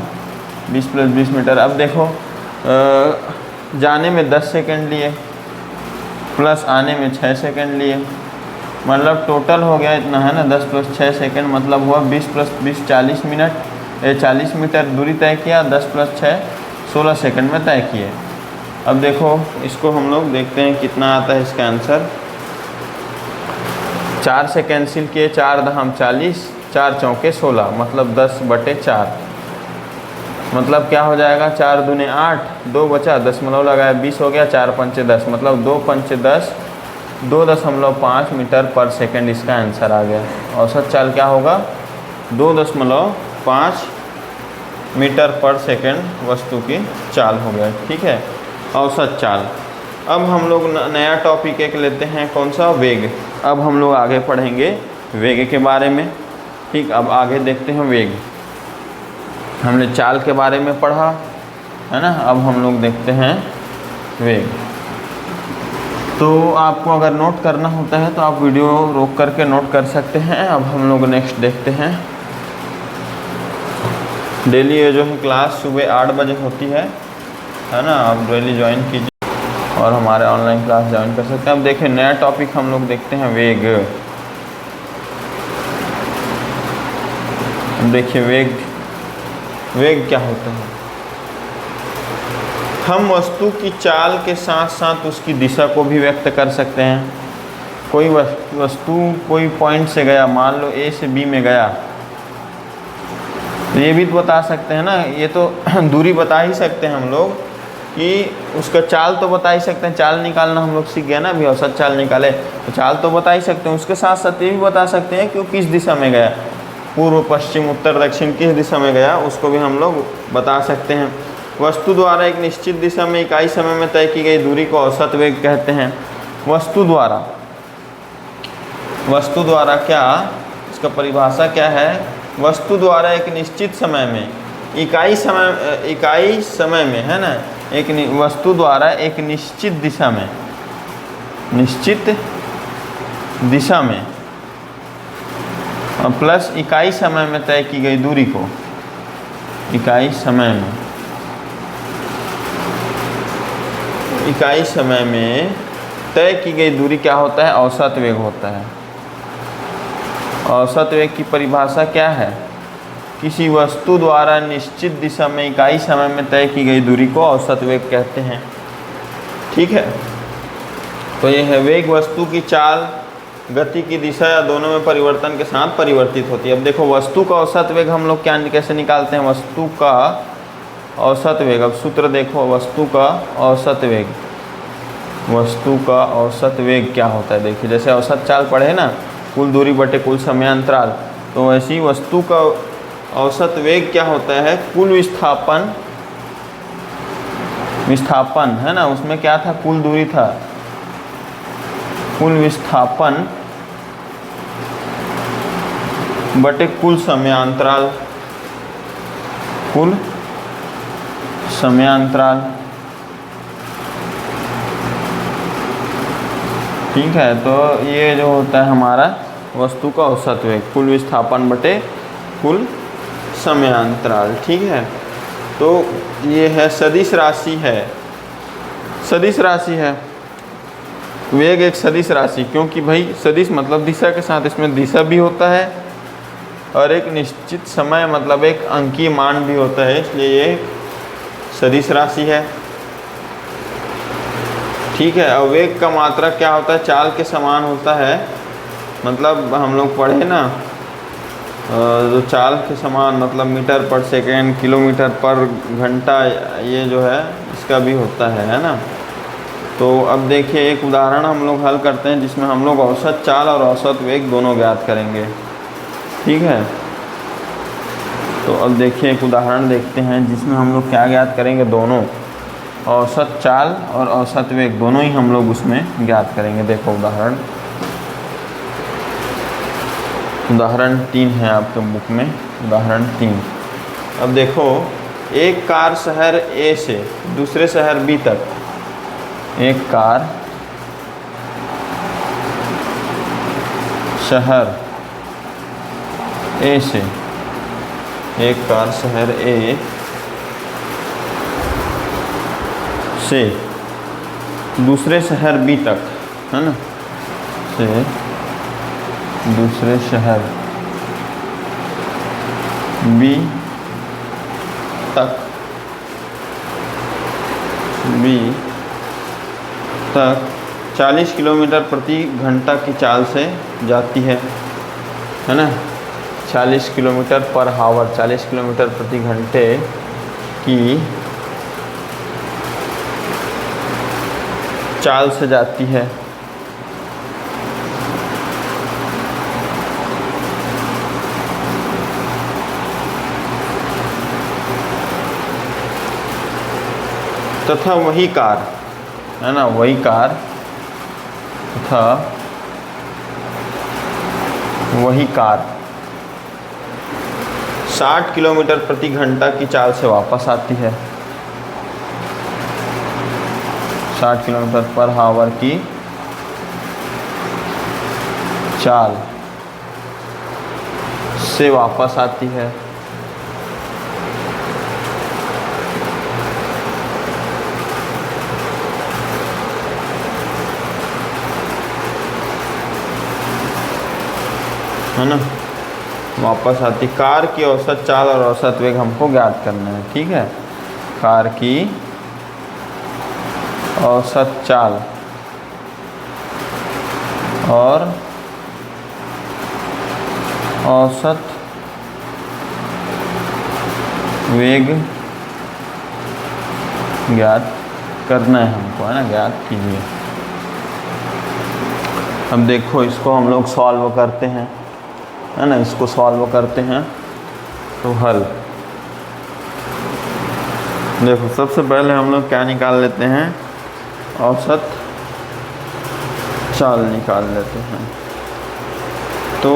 20 + 20 मीटर। अब देखो जाने में 10 सेकंड लिए, प्लस आने में 6 सेकंड लिए, मतलब टोटल हो गया इतना है ना, 10 + 6 सेकंड, मतलब हुआ 20 + 20 40 मिनट, 40 मीटर दूरी तय किया, 10 + 6 16 सेकंड में तय किए। अब देखो इसको हम लोग देखते हैं कितना आता है इसका आंसर। 4 से कैंसिल किए, 4 × 40, 4 × 4 = 16, मतलब 10/4, मतलब क्या हो जाएगा, 4 दूने 8, 2 बचा, दशमलव लगाया, 20 हो गया, 4 × 5 = 10, मतलब 2 × 5 = 10, 2.5 मीटर पर सेकंड इसका आंसर आ गया। औसत चाल क्या होगा, 2.5 मीटर पर सेकंड वस्तु की चाल हो गया, ठीक है, औसत चाल। अब हम लोग नया टॉपिक एक लेते हैं, कौन सा, वेग। अब हम लोग आगे पढ़ेंगे वेग के बारे में, ठीक। अब आगे देखते हैं वेग, हमने चाल के बारे में पढ़ा है ना, अब हम लोग देखते हैं वेग। तो आपको अगर नोट करना होता है तो आप वीडियो रोक करके नोट कर सकते हैं। अब हम लोग नेक्स्ट देखते हैं, डेली ये जो है क्लास सुबह 8 बजे होती है ना, आप डेली ज्वाइन कीजिए और हमारे ऑनलाइन क्लास ज्वाइन कर सकते हैं। अब देखिए नया टॉपिक हम लोग देखते हैं वेग। अब देखिए वेग, वेग क्या होता है, हम वस्तु की चाल के साथ साथ उसकी दिशा को भी व्यक्त कर सकते हैं। कोई वस्तु कोई पॉइंट से गया, मान लो ए से बी में गया, तो ये भी तो बता सकते हैं ना, ये तो दूरी बता ही सकते हैं हम लोग कि उसका चाल तो बता ही सकते हैं, चाल निकालना हम लोग सीख गए ना, अभी औसत चाल निकाले तो चाल तो बता ही सकते हैं। उसके साथ साथ ये भी बता सकते हैं कि वो किस दिशा में गया, पूर्व पश्चिम उत्तर दक्षिण किस दिशा में गया, उसको भी हम लोग बता सकते हैं। वस्तु द्वारा एक निश्चित दिशा में इकाई समय में तय की गई दूरी को औसत वेग कहते हैं। वस्तु द्वारा, वस्तु द्वारा क्या, इसका परिभाषा क्या है, वस्तु द्वारा एक निश्चित समय में इकाई समय में है ना, एक वस्तु द्वारा एक निश्चित दिशा में, निश्चित दिशा में प्लस इकाई समय में तय की गई दूरी को, इकाई समय में, इकाई समय में तय की गई दूरी क्या होता है, औसत वेग होता है। औसत वेग की परिभाषा क्या है, किसी वस्तु द्वारा निश्चित दिशा में इकाई समय में तय की गई दूरी को औसत वेग कहते हैं, ठीक है। तो ये है वेग, वस्तु की चाल गति की दिशा या दोनों में परिवर्तन के साथ परिवर्तित होती है। अब देखो वस्तु का औसत वेग हम लोग क्या कैसे निकालते हैं, वस्तु का औसत वेग। अब सूत्र देखो, वस्तु का औसत वेग, वस्तु का औसत वेग क्या होता है। देखिए जैसे औसत चाल पढ़े ना, कुल दूरी बटे कुल समयांतराल, तो वैसे ही वस्तु का औसत वेग क्या होता है, कुल विस्थापन है ना, उसमें क्या था, कुल दूरी था, कुल विस्थापन बटे कुल समयांतराल, कुल समयांतराल। ठीक है, तो ये जो होता है हमारा वस्तु का औसत वेग, कुल विस्थापन बटे कुल समयांतराल। ठीक है, तो ये है सदिश राशि है, सदिश राशि है वेग, एक सदिश राशि, क्योंकि भाई सदिश मतलब दिशा के साथ, इसमें दिशा भी होता है और एक निश्चित समय मतलब एक अंकीय मान भी होता है, इसलिए ये सदिश राशि है। ठीक है, और वेग का मात्रक क्या होता है, चाल के समान होता है, मतलब हम लोग पढ़े ना, जो चाल के समान मतलब मीटर पर सेकेंड, किलोमीटर पर घंटा, ये जो है इसका भी होता है ना। तो अब देखिए एक उदाहरण हम लोग हल करते हैं जिसमें हम लोग औसत चाल और औसत वेग दोनों ज्ञात करेंगे। ठीक है, तो अब देखिए एक उदाहरण देखते हैं जिसमें हम लोग क्या ज्ञात करेंगे, दोनों औसत चाल और औसत वेग दोनों ही हम लोग उसमें ज्ञात करेंगे। देखो उदाहरण 3 है आपके बुक में, उदाहरण 3। अब देखो एक कार शहर ए से दूसरे शहर बी तक, एक कार शहर ए से, एक कार शहर ए से दूसरे शहर बी तक, है ना, से दूसरे शहर बी तक, बी तक 40 किलोमीटर प्रति घंटा की चाल से जाती है ना, 40 किलोमीटर पर हावर, 40 किलोमीटर प्रति घंटे की चाल से जाती है। तथा वही कार, है ना, वही कार तथा वही कार 60 किलोमीटर प्रति घंटा की चाल से वापस आती है, 60 किलोमीटर पर हावर की चाल से वापस आती है। है ना, वापस आती। कार की औसत चाल और औसत वेग हमको ज्ञात करना है। ठीक है, कार की औसत चाल और औसत वेग ज्ञात करना है हमको, है ना, ज्ञात कीजिए। अब देखो इसको हम लोग सॉल्व करते हैं, है ना, इसको सॉल्व करते हैं तो हल। देखो सबसे पहले हम लोग क्या निकाल लेते हैं, औसत चाल निकाल लेते हैं। तो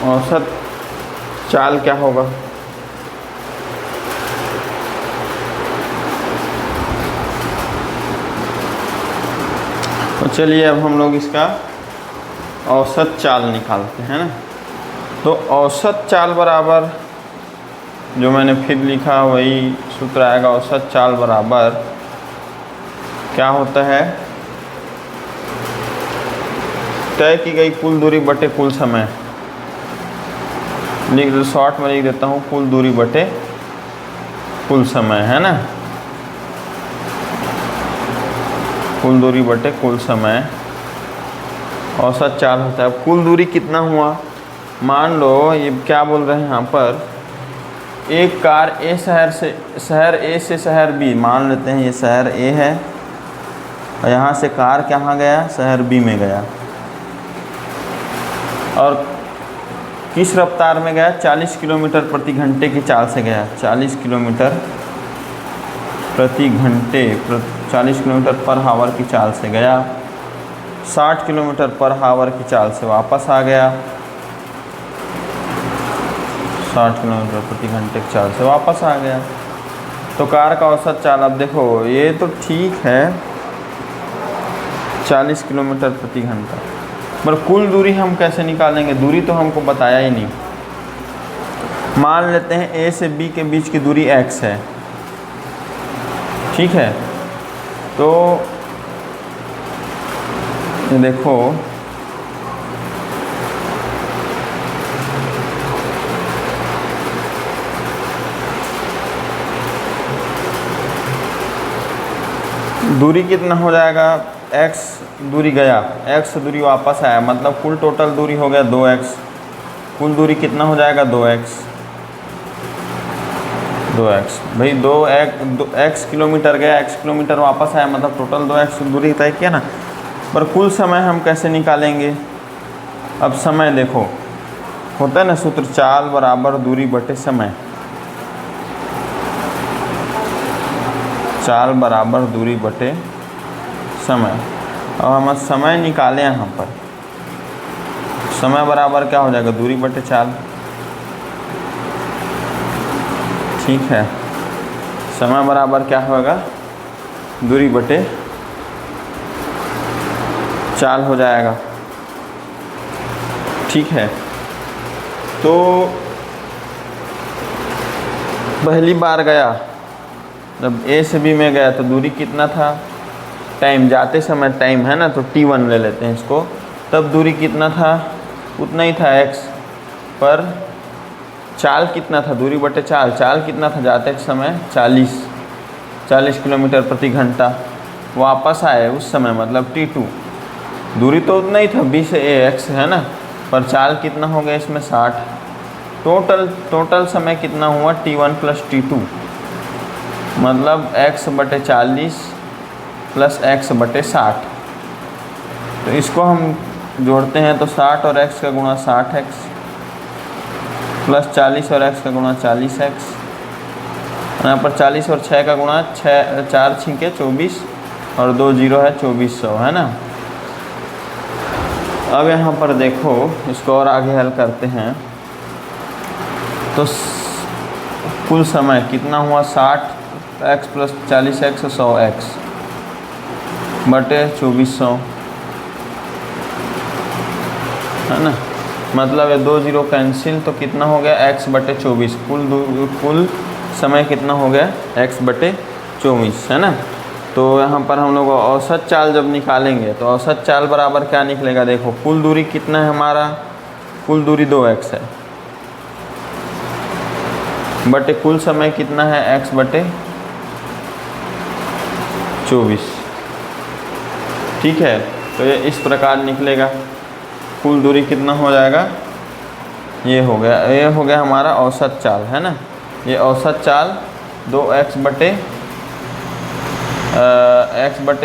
औसत चाल क्या होगा, तो चलिए अब हम लोग इसका औसत चाल निकालते हैं ना। तो औसत चाल बराबर, जो मैंने फिर लिखा वही सूत्र आएगा, औसत चाल बराबर क्या होता है, तय की गई कुल दूरी बटे कुल समय। लिख दो, शॉर्ट में लिख देता हूँ, कुल दूरी बटे कुल समय, है ना, कुल दूरी बटे कुल समय। औसत चाल होता है। अब कुल दूरी कितना हुआ, मान लो ये क्या बोल रहे हैं यहाँ पर, एक कार शहर ए से शहर बी, मान लेते हैं ये शहर ए है और यहाँ से कार कहाँ गया, शहर बी में गया, और किस रफ्तार में गया, 40 किलोमीटर प्रति घंटे की चाल से गया, 40 किलोमीटर प्रति घंटे 40 किलोमीटर पर आवर की चाल से गया, 60 किलोमीटर पर आवर की चाल से वापस आ गया, 60 किलोमीटर प्रति घंटे की चाल से वापस आ गया। तो कार का औसत चाल, अब देखो ये तो ठीक है 40 किलोमीटर प्रति घंटा, पर कुल दूरी हम कैसे निकालेंगे, दूरी तो हमको बताया ही नहीं। मान लेते हैं ए से बी के बीच की दूरी x है, ठीक है, तो देखो दूरी कितना हो जाएगा, x दूरी गया, x दूरी वापस आया, मतलब कुल टोटल दूरी हो गया 2x, कुल दूरी कितना हो जाएगा 2x भाई 2x किलोमीटर गया, x किलोमीटर वापस आया, मतलब टोटल 2x दूरी तय किया ना। पर कुल समय हम कैसे निकालेंगे, अब समय देखो होता है ना सूत्र, चाल बराबर दूरी बटे समय, चाल बराबर दूरी बटे समय। अब हम समय निकालें यहाँ पर, समय बराबर क्या हो जाएगा, दूरी बटे चाल, ठीक है, समय बराबर क्या होगा, दूरी बटे चाल हो जाएगा, ठीक है। तो पहली बार गया, जब ए से बी में गया तो दूरी कितना था, टाइम जाते समय टाइम है ना, तो t1 ले लेते हैं इसको, तब दूरी कितना था, उतना ही था x, पर चाल कितना था, दूरी बटे चाल, चाल कितना था जाते समय 40 किलोमीटर प्रति घंटा, वापस आए उस समय मतलब t2, दूरी तो उतना ही था b से a x है ना, पर चाल कितना हो गया इसमें 60, टोटल समय कितना हुआ t1 प्लस t2, मतलब x बटे 40 प्लस x बटे 60। तो इसको हम जोड़ते हैं तो 60 और x का गुणा 60x प्लस 40 और x का गुणा 40x, यहाँ पर 40 और 6 का गुणा 6, 4 छीके 24 और 2 0 है 2400 है ना। अब यहाँ पर देखो इसको और आगे हल करते हैं तो कुल समय कितना हुआ, 60x प्लस 40x 100x बटे 2400 है ना, मतलब ये 2 0 कैंसिल, तो कितना हो गया x बटे 24, कुल समय कितना हो गया x बटे 24 है ना। तो यहाँ पर हम लोग औसत चाल जब निकालेंगे तो औसत चाल बराबर क्या निकलेगा, देखो कुल दूरी कितना है हमारा, कुल दूरी 2x है, बटे कुल समय कितना है x बटे 24, ठीक है। तो ये इस प्रकार निकलेगा, कुल दूरी कितना हो जाएगा, ये हो गया हमारा औसत चाल है ना। ये औसत चाल 2x बटे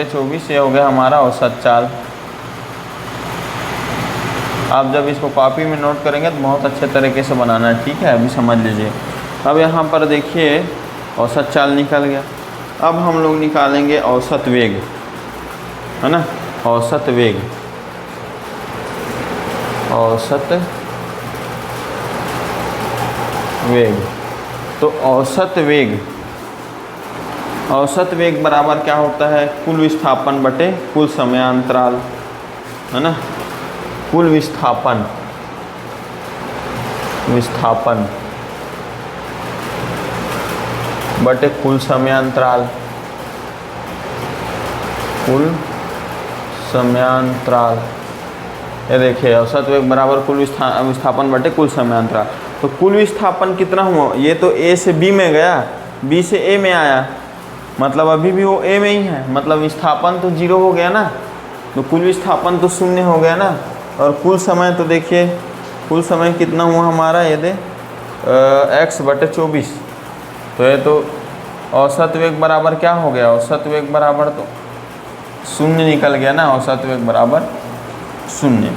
24, ये हो गया हमारा औसत चाल। आप जब इसको कॉपी में नोट करेंगे तो बहुत अच्छे तरीके से बनाना है, ठीक है, अभी समझ लीजिए। अब यहाँ पर देखिए औसत चाल निकल गया, अब हम लोग निकालेंगे औसत वेग है ना, औसत वेग, औसत वेग। तो औसत वेग बराबर क्या होता है, कुल विस्थापन बटे कुल समयांतराल है ना, कुल विस्थापन बटे कुल समयांतराल, ये देखिए औसत वेग बराबर कुल विस्थापन बटे कुल समयांतराल। तो कुल विस्थापन कितना हुआ, ये तो ए से बी में गया, बी से ए में आया, मतलब अभी भी वो ए में ही है, मतलब विस्थापन तो 0 हो गया ना, तो कुल विस्थापन तो शून्य हो गया ना। और कुल समय तो देखिए, कुल समय कितना हुआ हमारा, ये दे x/24। तो ये तो औसत वेग बराबर क्या हो गया, औसत वेग बराबर तो शून्य निकल गया ना, औसत वेग बराबर शून्य।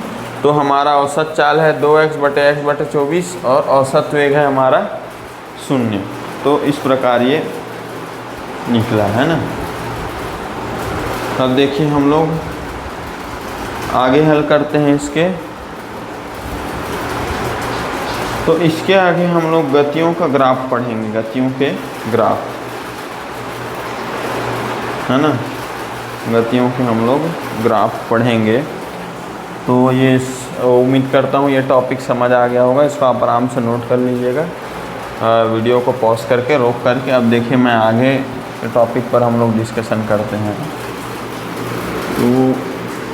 तो हमारा औसत चाल है 2x/x/24 और औसत वेग है हमारा शून्य। तो इस प्रकार ये निकला है ना। अब देखिए हम लोग आगे हल करते हैं इसके। तो इसके आगे हम लोग गतियों का ग्राफ पढ़ेंगे, गतियों के ग्राफ, है ना। गतियों के हम लोग ग्राफ पढ़ेंगे। तो ये उम्मीद करता हूँ ये टॉपिक समझ आ गया होगा। इसको आप आराम से नोट कर लीजिएगा, वीडियो को पॉज करके, रोक करके। अब देखिए मैं आगे के टॉपिक पर हम लोग डिस्कशन करते हैं। तो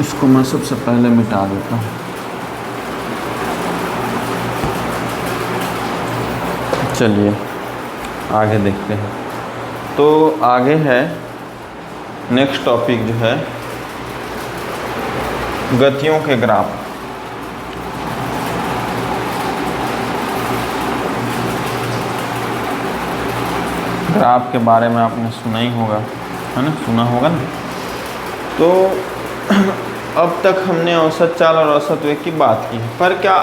इसको मैं सबसे पहले मिटा देता हूँ। चलिए आगे देखते हैं। तो आगे है नेक्स्ट टॉपिक जो है गतियों के ग्राफ। ग्राफ के बारे में आपने सुना ही होगा, है ना, सुना होगा ना। तो अब तक हमने औसत चाल और औसत वेग की बात की है, पर क्या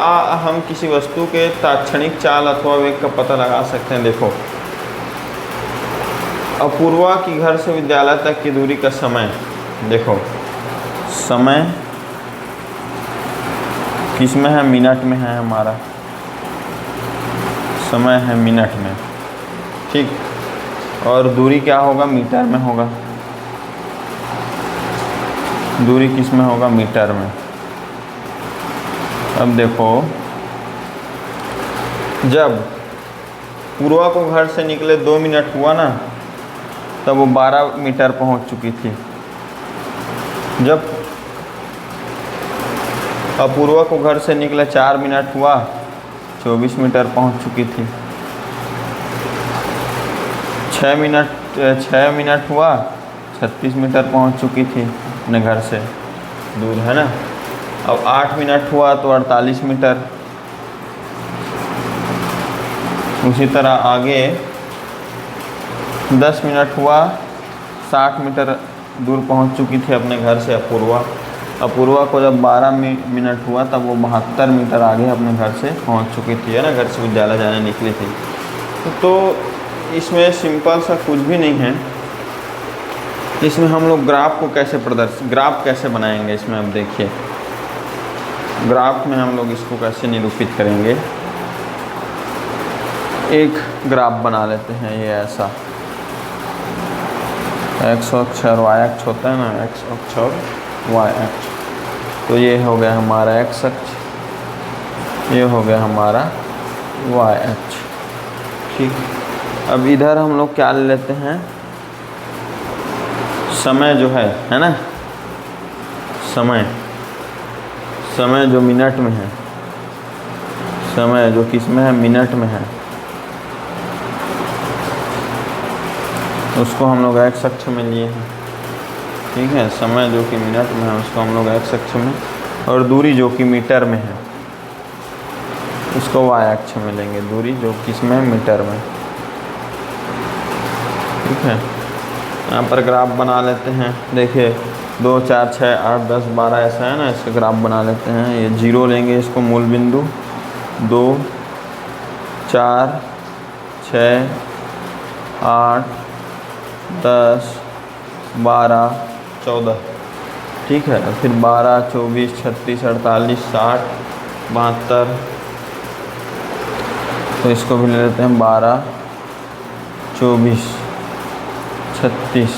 हम किसी वस्तु के तात्क्षणिक चाल अथवा वेग का पता लगा सकते हैं। देखो, अपूर्वा की घर से विद्यालय तक की दूरी का समय, देखो समय किस में है, मिनट में है हमारा, समय है मिनट में, ठीक। और दूरी क्या होगा, मीटर में होगा। दूरी किस में होगा, मीटर में। अब देखो, जब पूर्वा को घर से निकले 2 मिनट हुआ ना, तब वो 12 मीटर पहुंच चुकी थी। जब अपूर्वा को घर से निकले 4 मिनट हुआ, 24 मीटर पहुंच चुकी थी। 6 मिनट हुआ, 36 मीटर पहुंच चुकी थी अपने घर से दूर, है ना। अब 8 मिनट हुआ तो 48 मीटर। उसी तरह आगे 10 मिनट हुआ, 60 मीटर दूर पहुंच चुकी थी अपने घर से अपूर्वा। अपूर्वा को जब 12 मिनट हुआ तब वो 72 मीटर आगे अपने घर से पहुंच चुकी थी, है ना, घर से विद्यालय जाने निकली थी। तो इसमें सिंपल सा कुछ भी नहीं है। इसमें हम लोग ग्राफ को कैसे ग्राफ कैसे बनाएंगे, इसमें अब देखिए ग्राफ में हम लोग इसको कैसे निरूपित करेंगे। एक ग्राफ बना लेते हैं, ये ऐसा x अक्ष और y अक्ष होता है ना, x अक्ष और y अक्ष। तो ये हो गया हमारा x अक्ष, ये हो गया हमारा y अक्ष, ठीक। अब इधर हम लोग क्या ले लेते हैं, समय जो है ना, समय जो मिनट में है, समय जो किस में है, मिनट में है, उसको हम लोग x अक्ष में लिए हैं, ठीक है। समय जो कि मिनट में है उसको हम लोग x अक्ष में, और दूरी जो कि मीटर में है उसको y अक्ष में लेंगे। दूरी जो किस में है, मीटर में, ठीक है। यहाँ पर ग्राफ बना लेते हैं। देखिए 2, 4, 6, 8, 10, 12 ऐसा है ना, इसका ग्राफ बना लेते हैं। ये 0 लेंगे इसको मूल बिंदु, 2, 4, 6, 8, 10, 12, 14, ठीक है। फिर 12, 24, 36, 48, 60, 72, तो इसको भी ले लेते हैं 12, 24, 36,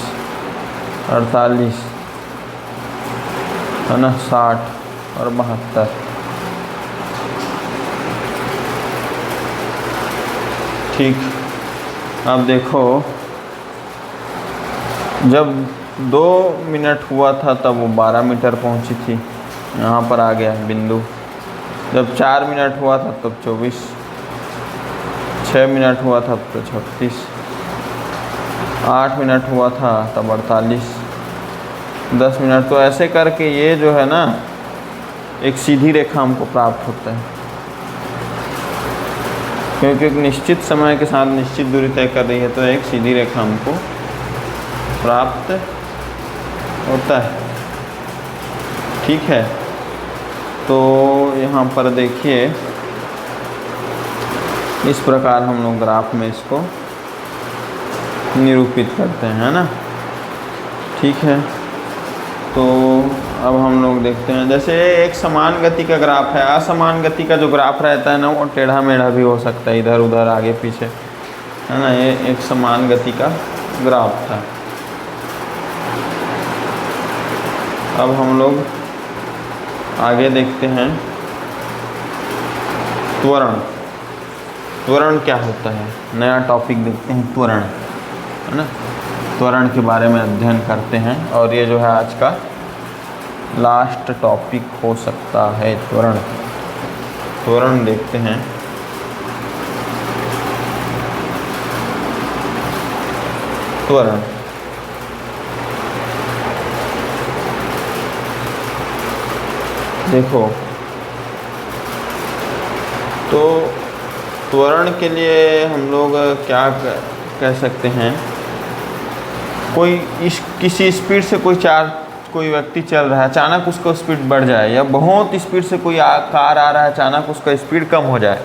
48, है ना, 60 और 72, ठीक। अब देखो, जब 2 मिनट हुआ था तब वो 12 मीटर पहुंची थी, यहाँ पर आ गया बिंदु। जब 4 मिनट हुआ था तब 24, 6 मिनट हुआ था तब 36, 8 मिनट हुआ था तब 48, 10 मिनट। तो ऐसे करके ये जो है ना एक सीधी रेखा हमको प्राप्त होता है, क्योंकि एक निश्चित समय के साथ निश्चित दूरी तय कर रही है, तो एक सीधी रेखा हमको प्राप्त होता है। ठीक है, तो यहाँ पर देखिए इस प्रकार हम लोग ग्राफ में इसको निरूपित करते हैं ना। ठीक है, तो अब हम लोग देखते हैं, जैसे एक समान गति का ग्राफ है, असमान गति का जो ग्राफ रहता है ना वो टेढ़ा मेढ़ा भी हो सकता है, इधर उधर आगे पीछे, है ना। ये एक समान गति का ग्राफ था। अब हम लोग आगे देखते हैं त्वरण। त्वरण क्या होता है, नया टॉपिक देखते हैं, त्वरण, है ना। त्वरण के बारे में अध्ययन करते हैं और ये जो है आज का लास्ट टॉपिक हो सकता है, त्वरण। त्वरण देखते हैं। त्वरण देखो, तो त्वरण के लिए हम लोग क्या कह सकते हैं, किसी स्पीड से कोई व्यक्ति चल रहा है, अचानक उसको स्पीड बढ़ जाए, या बहुत स्पीड से कोई कार आ रहा है, अचानक उसका स्पीड कम हो जाए,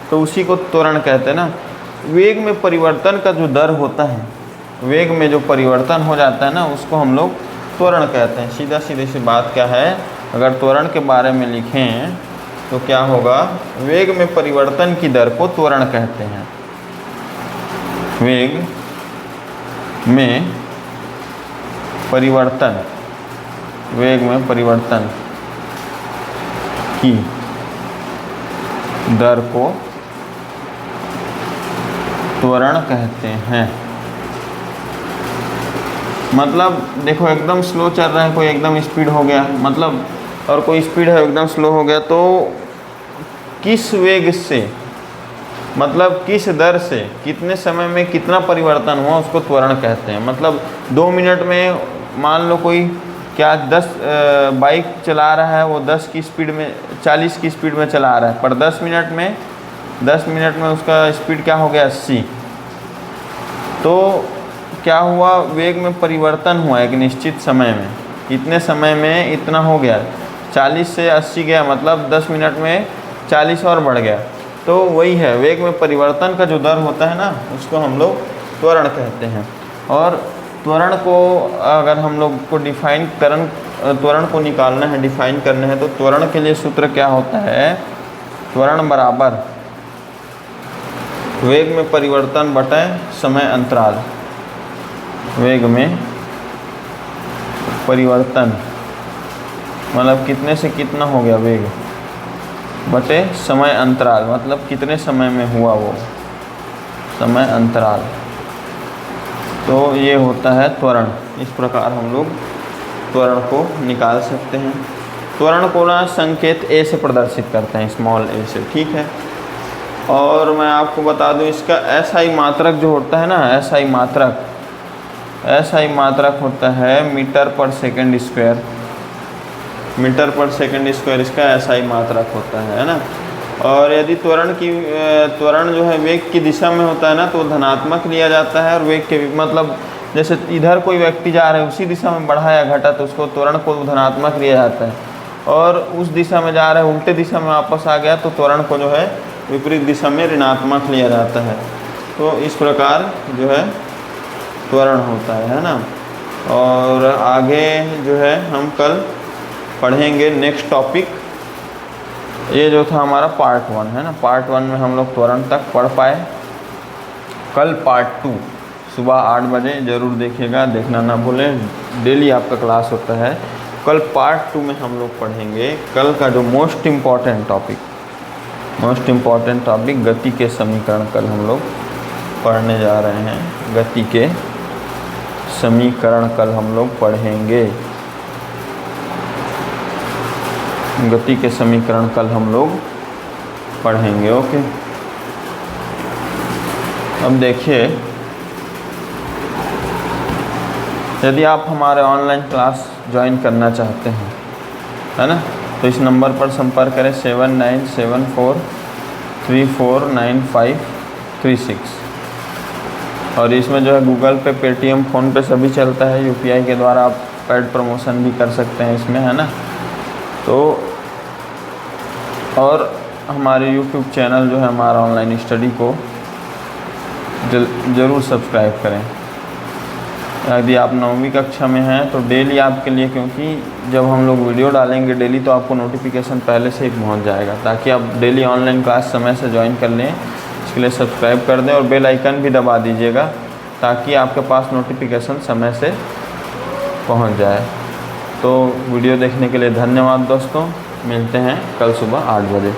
तो उसी को त्वरण कहते हैं ना। वेग में परिवर्तन का जो दर होता है, वेग में जो परिवर्तन हो जाता है ना, उसको हम लोग त्वरण कहते हैं। सीधा सीधी सी बात क्या है, अगर त्वरण के बारे में लिखें तो क्या होगा, वेग में परिवर्तन की दर को त्वरण कहते हैं। वेग में परिवर्तन, वेग में परिवर्तन की दर को त्वरण कहते हैं। मतलब देखो, एकदम स्लो चल रहा है, कोई एकदम स्पीड हो गया, मतलब, और कोई स्पीड है एकदम स्लो हो गया, तो किस वेग से, मतलब किस दर से, कितने समय में कितना परिवर्तन हुआ, उसको त्वरण कहते हैं। मतलब 2 मिनट में मान लो कोई क्या 10 बाइक चला रहा है, वो 10 की स्पीड में, 40 की स्पीड में चला रहा है, पर 10 मिनट में उसका स्पीड क्या हो गया, 80। तो क्या हुआ, वेग में परिवर्तन हुआ एक निश्चित समय में, इतने समय में इतना हो गया, 40 से 80 गया, मतलब 10 मिनट में 40 और बढ़ गया। तो वही है, वेग में परिवर्तन का जो दर होता है ना, उसको हम लोग त्वरण कहते हैं। और त्वरण को अगर हम लोग को त्वरण को निकालना है, डिफाइन करना है, तो त्वरण के लिए सूत्र क्या होता है, त्वरण बराबर वेग में परिवर्तन बटे समय अंतराल। वेग में परिवर्तन मतलब कितने से कितना हो गया वेग, बटे समय अंतराल, मतलब कितने समय में हुआ वो समय अंतराल। तो ये होता है त्वरण। इस प्रकार हम लोग त्वरण को निकाल सकते हैं। त्वरण को ना संकेत ए से प्रदर्शित करते हैं, स्मॉल ए से। ठीक है, और मैं आपको बता दूं, इसका एसआई मात्रक जो होता है ना, एसआई मात्रक होता है मीटर पर सेकंड स्क्वायर। मीटर पर सेकंड स्क्वायर इसका एसआई मात्रक होता है ना। और यदि त्वरण जो है वेग की दिशा में होता है ना, तो धनात्मक लिया जाता है। और वेग के मतलब जैसे इधर कोई व्यक्ति जा रहा है, उसी दिशा में बढ़ा या घटा, तो उसको त्वरण को धनात्मक लिया जाता है। और उस दिशा में जा रहा है, उल्टे दिशा में वापस आ गया, तो त्वरण को जो है विपरीत दिशा में ऋणात्मक लिया जाता है। तो इस प्रकार जो है त्वरण होता है ना। और आगे जो है हम कल पढ़ेंगे नेक्स्ट टॉपिक। ये जो था हमारा पार्ट 1 है ना, पार्ट 1 में हम लोग त्वरण तक पढ़ पाए। कल पार्ट 2 सुबह 8 बजे ज़रूर देखिएगा, देखना ना भूलें, डेली आपका क्लास होता है। कल पार्ट 2 में हम लोग पढ़ेंगे कल का जो मोस्ट इम्पॉर्टेंट टॉपिक गति के समीकरण। कल हम लोग पढ़ने जा रहे हैं गति के समीकरण, कल हम लोग पढ़ेंगे गति के समीकरण, कल हम लोग पढ़ेंगे। ओके, अब देखिए, यदि आप हमारे ऑनलाइन क्लास ज्वाइन करना चाहते हैं, है ना, तो इस नंबर पर संपर्क करें 7974349536। और इसमें जो है गूगल पे, पेटीएम, फ़ोनपे सभी चलता है। यूपीआई के द्वारा आप पेड प्रमोशन भी कर सकते हैं इसमें, है ना। तो और हमारे यूट्यूब चैनल जो है हमारा ऑनलाइन स्टडी को ज़रूर सब्सक्राइब करें। यदि आप 9वीं कक्षा में हैं तो डेली आपके लिए, क्योंकि जब हम लोग वीडियो डालेंगे डेली तो आपको नोटिफिकेशन पहले से ही पहुंच जाएगा, ताकि आप डेली ऑनलाइन क्लास समय से ज्वाइन कर लें। इसके लिए सब्सक्राइब कर दें और बेल आइकन भी दबा दीजिएगा, ताकि आपके पास नोटिफिकेशन समय से पहुंच जाए। तो वीडियो देखने के लिए धन्यवाद दोस्तों, मिलते हैं कल सुबह 8 बजे।